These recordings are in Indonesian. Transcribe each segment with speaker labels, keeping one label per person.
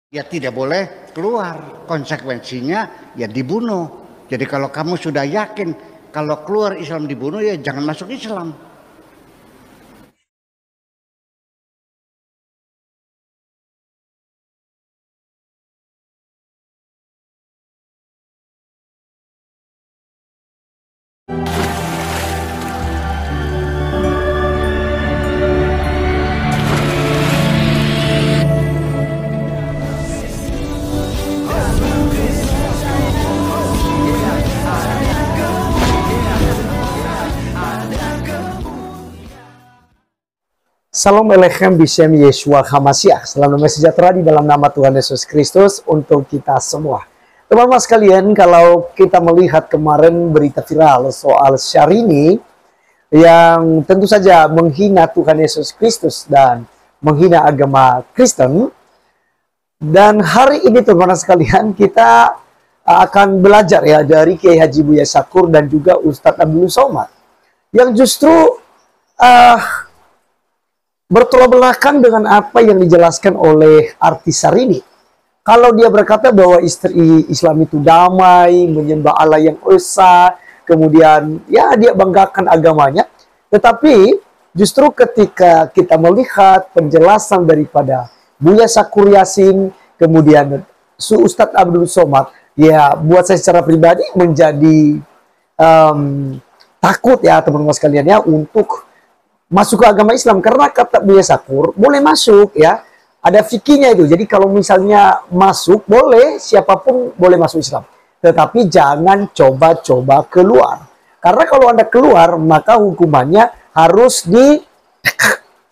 Speaker 1: ya tidak boleh keluar. Konsekuensinya ya dibunuh. Jadi kalau kamu sudah yakin kalau keluar Islam dibunuh, ya jangan masuk Islam.
Speaker 2: Salam Alechem Bishem Yeshua HaMashiach. Salam damai sejahtera di dalam nama Tuhan Yesus Kristus untuk kita semua. Teman-teman sekalian, kalau kita melihat kemarin berita viral soal Syahrini yang tentu saja menghina Tuhan Yesus Kristus dan menghina agama Kristen. Dan hari ini teman-teman sekalian, kita akan belajar ya dari Kiai Haji Buya Syakur dan juga Ustadz Abdul Somad yang justru bertolak belakang dengan apa yang dijelaskan oleh artis Syahrini. Kalau dia berkata bahwa istri Islam itu damai, menyembah Allah yang esa, kemudian ya dia banggakan agamanya. Tetapi justru ketika kita melihat penjelasan daripada Buya Syakur Yasin, kemudian Ustadz Abdul Somad, ya buat saya secara pribadi menjadi takut ya teman-teman sekalian ya untuk masuk ke agama Islam, karena kata Buya Syakur boleh masuk ya, ada fikihnya itu. Jadi kalau misalnya masuk boleh, siapapun boleh masuk Islam, tetapi jangan coba-coba keluar, karena kalau Anda keluar maka hukumannya harus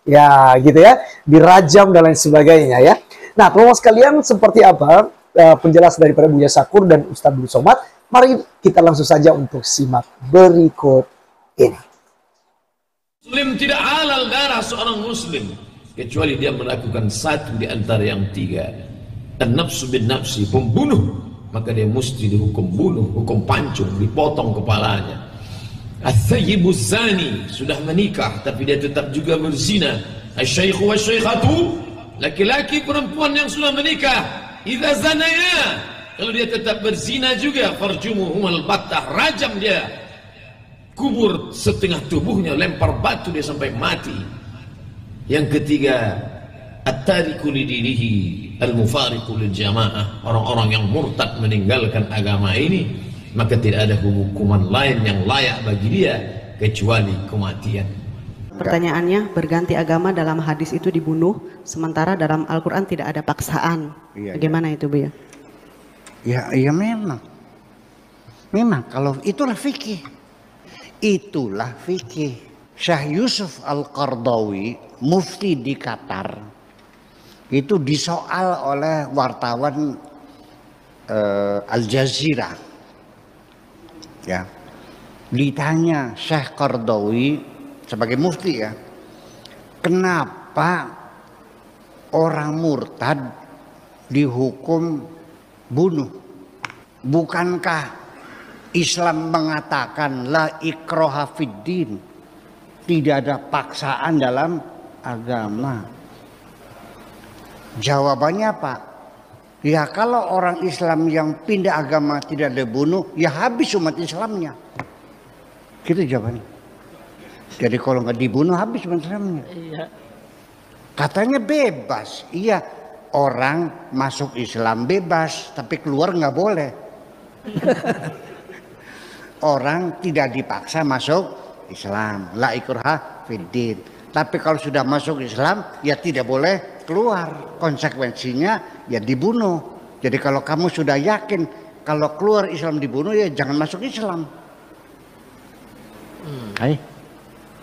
Speaker 2: ya gitu ya, dirajam dan lain sebagainya ya. Nah teman-teman sekalian, seperti apa penjelasan daripada Buya Syakur dan Ustadz Abdul Somad? Mari kita langsung saja untuk simak berikut ini.
Speaker 3: Muslim tidak halal darah seorang muslim kecuali dia melakukan satu di antara yang tiga. An-nafsu bin nafsi, pembunuh, maka dia mesti dihukum bunuh, hukum pancung, dipotong kepalanya. Ats-tsayyibu zani, sudah menikah tapi dia tetap juga berzina. Asy-syaikhu wasy-syaikhatu, laki-laki perempuan yang sudah menikah, idza zanaya, kalau dia tetap berzina juga, farjumuhumal battah, rajam dia, kubur setengah tubuhnya, lempar batu dia sampai mati. Yang ketiga, at-tariku lidinihi al-mufariqu lil jamaah, orang-orang yang murtad meninggalkan agama ini, maka tidak ada hukuman lain yang layak bagi dia kecuali kematian.
Speaker 4: Pertanyaannya, berganti agama dalam hadis itu dibunuh, sementara dalam Al-Quran tidak ada paksaan. Bagaimana itu, Bu ya?
Speaker 1: Ya memang kalau itulah fikih. Itulah fikih. Syekh Yusuf Al-Qardawi, mufti di Qatar, itu disoal oleh wartawan Al Jazeera. Ya, ditanya Syekh Qardawi sebagai mufti ya, kenapa orang murtad dihukum bunuh? Bukankah Islam mengatakan la ikraha fiddin, tidak ada paksaan dalam agama? Jawabannya apa? Ya kalau orang Islam yang pindah agama tidak dibunuh, ya habis umat Islamnya. Gitu jawabannya. Jadi kalau nggak dibunuh habis umat Islamnya. Iya. Katanya bebas. Iya, orang masuk Islam bebas, tapi keluar nggak boleh. Orang tidak dipaksa masuk Islam, la ikraha fiddin. Tapi kalau sudah masuk Islam, ya tidak boleh keluar. Konsekuensinya ya dibunuh. Jadi kalau kamu sudah yakin kalau keluar Islam dibunuh, ya jangan masuk Islam.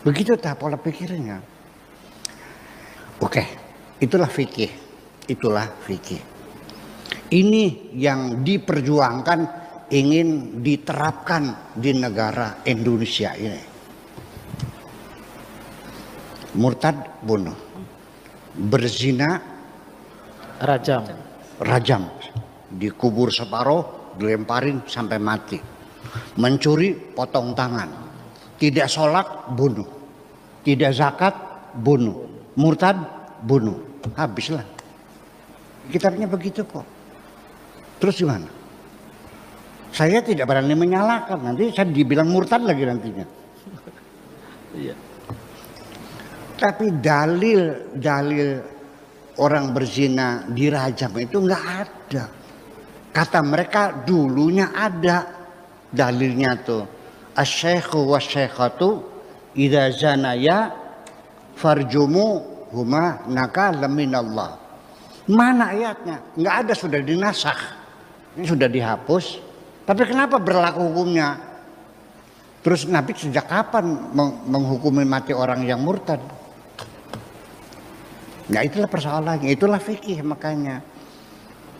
Speaker 1: Begitu tak pola pikirnya. Oke, itulah fikih. Itulah fikih. Ini yang diperjuangkan, ingin diterapkan di negara Indonesia ini. Murtad bunuh, berzina rajam, dikubur separuh, dilemparin sampai mati. Mencuri potong tangan, tidak sholat bunuh, tidak zakat bunuh, murtad bunuh, habislah. Kitabnya begitu kok. Terus gimana? Saya tidak berani menyalahkan, nanti saya dibilang murtad lagi nantinya.
Speaker 2: Iya.
Speaker 1: Tapi dalil orang berzina dirajam itu nggak ada. Kata mereka dulunya ada dalilnya tuh. Asy-syaikhu wasy-syaikhatu idza zanaya farjumu huma nakalam minallah. Mana ayatnya? Nggak ada, sudah dinasakh. Ini sudah dihapus. Tapi kenapa berlaku hukumnya? Terus Nabi sejak kapan menghukumi mati orang yang murtad? Nah itulah persoalannya, itulah fikih makanya.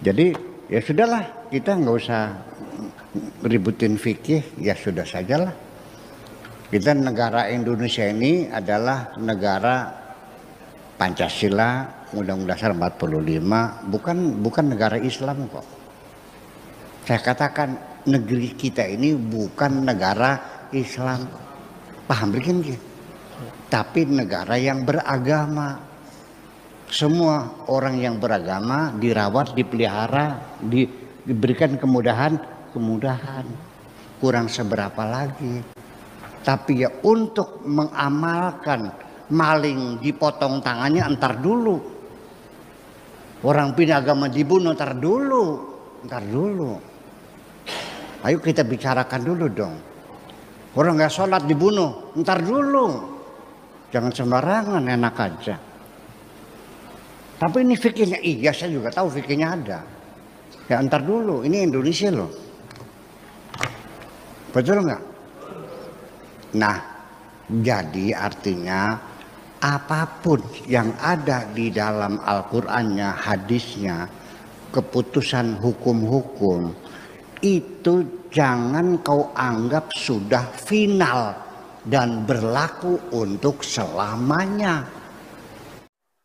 Speaker 1: Jadi ya sudahlah, kita nggak usah ributin fikih, ya sudah sajalah. Kita negara Indonesia ini adalah negara Pancasila, Undang-Undang Dasar 45, bukan negara Islam kok. Saya katakan negeri kita ini bukan negara Islam, paham begini? Tapi negara yang beragama. Semua orang yang beragama dirawat, dipelihara, diberikan kemudahan. Kurang seberapa lagi. Tapi ya untuk mengamalkan maling dipotong tangannya entar dulu. Orang pindah agama dibunuh entar dulu. Ayo kita bicarakan dulu dong. Orang nggak sholat dibunuh, ntar dulu. Jangan sembarangan, enak aja. Tapi ini fikirnya, iya saya juga tahu fikirnya ada. Ya ntar dulu, ini Indonesia loh. Betul nggak? Nah, jadi artinya apapun yang ada di dalam Al-Qur'annya, hadisnya, keputusan hukum-hukum, itu jangan kau anggap sudah final dan berlaku untuk selamanya.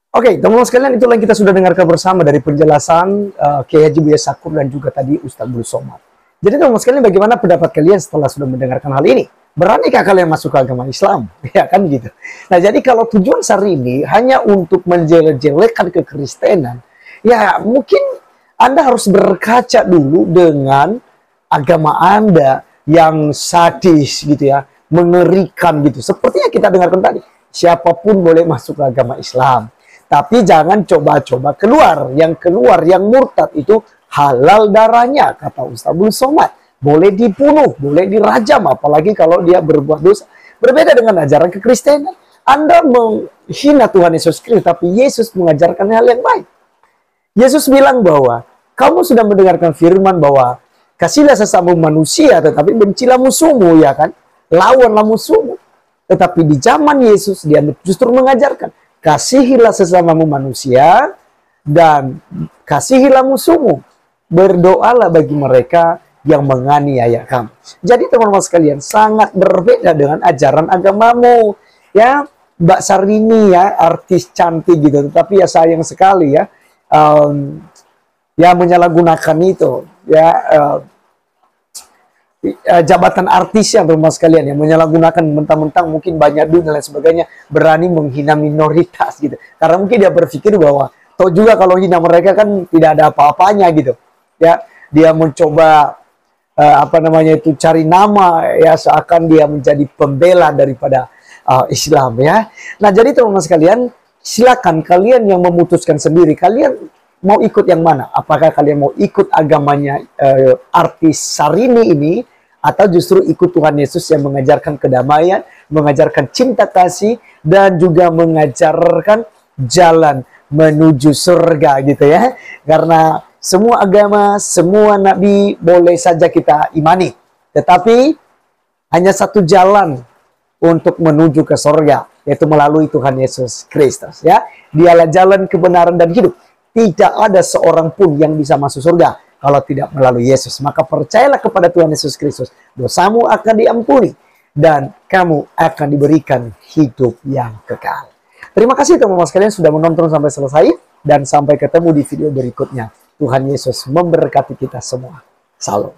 Speaker 2: Oke, teman-teman sekalian, itulah yang kita sudah dengarkan bersama dari penjelasan Kiai Haji Buya Syakur dan juga tadi Ustaz Abdul Somad. Jadi teman-teman sekalian, bagaimana pendapat kalian setelah sudah mendengarkan hal ini? Beranikah kalian masuk ke agama Islam? Ya kan gitu. Nah jadi kalau tujuan Syahrini hanya untuk menjelek-jelekan kekristenan, ya mungkin Anda harus berkaca dulu dengan agama Anda yang sadis gitu ya, mengerikan gitu. Seperti yang kita dengarkan tadi, siapapun boleh masuk ke agama Islam. Tapi jangan coba-coba keluar. Yang keluar, yang murtad itu halal darahnya, kata Ustaz Abdul Somad. Boleh dibunuh, boleh dirajam, apalagi kalau dia berbuat dosa. Berbeda dengan ajaran kekristenan. Anda menghina Tuhan Yesus Kristus, tapi Yesus mengajarkan hal yang baik. Yesus bilang bahwa kamu sudah mendengarkan firman bahwa kasihlah sesama manusia, tetapi bencilah musuhmu, ya kan? Lawanlah musuhmu. Tetapi di zaman Yesus, dia justru mengajarkan, kasihilah sesamamu manusia dan kasihilah musuhmu. Berdoalah bagi mereka yang menganiaya kamu. Jadi teman-teman sekalian, sangat berbeda dengan ajaran agamamu. Ya, Mbak Syahrini ya, artis cantik gitu, tetapi ya sayang sekali ya, ya menyalahgunakan itu ya, jabatan artis yang teman-teman sekalian yang menyalahgunakan mentang-mentang mungkin banyak duit dan lain sebagainya, berani menghina minoritas gitu. Karena mungkin dia berpikir bahwa toh juga kalau hina mereka kan tidak ada apa-apanya gitu. Ya, dia mencoba cari nama ya, seakan dia menjadi pembela daripada Islam ya. Nah, jadi teman-teman sekalian, silakan kalian yang memutuskan sendiri, kalian mau ikut yang mana? Apakah kalian mau ikut agamanya artis Syahrini ini, atau justru ikut Tuhan Yesus yang mengajarkan kedamaian, mengajarkan cinta kasih, dan juga mengajarkan jalan menuju surga gitu ya. Karena semua agama, semua nabi boleh saja kita imani, tetapi hanya satu jalan untuk menuju ke surga, yaitu melalui Tuhan Yesus Kristus ya. Dialah jalan kebenaran dan hidup. Tidak ada seorang pun yang bisa masuk surga kalau tidak melalui Yesus. Maka percayalah kepada Tuhan Yesus Kristus, dosamu akan diampuni dan kamu akan diberikan hidup yang kekal. Terima kasih teman-teman sekalian sudah menonton sampai selesai, dan sampai ketemu di video berikutnya. Tuhan Yesus memberkati kita semua. Salam.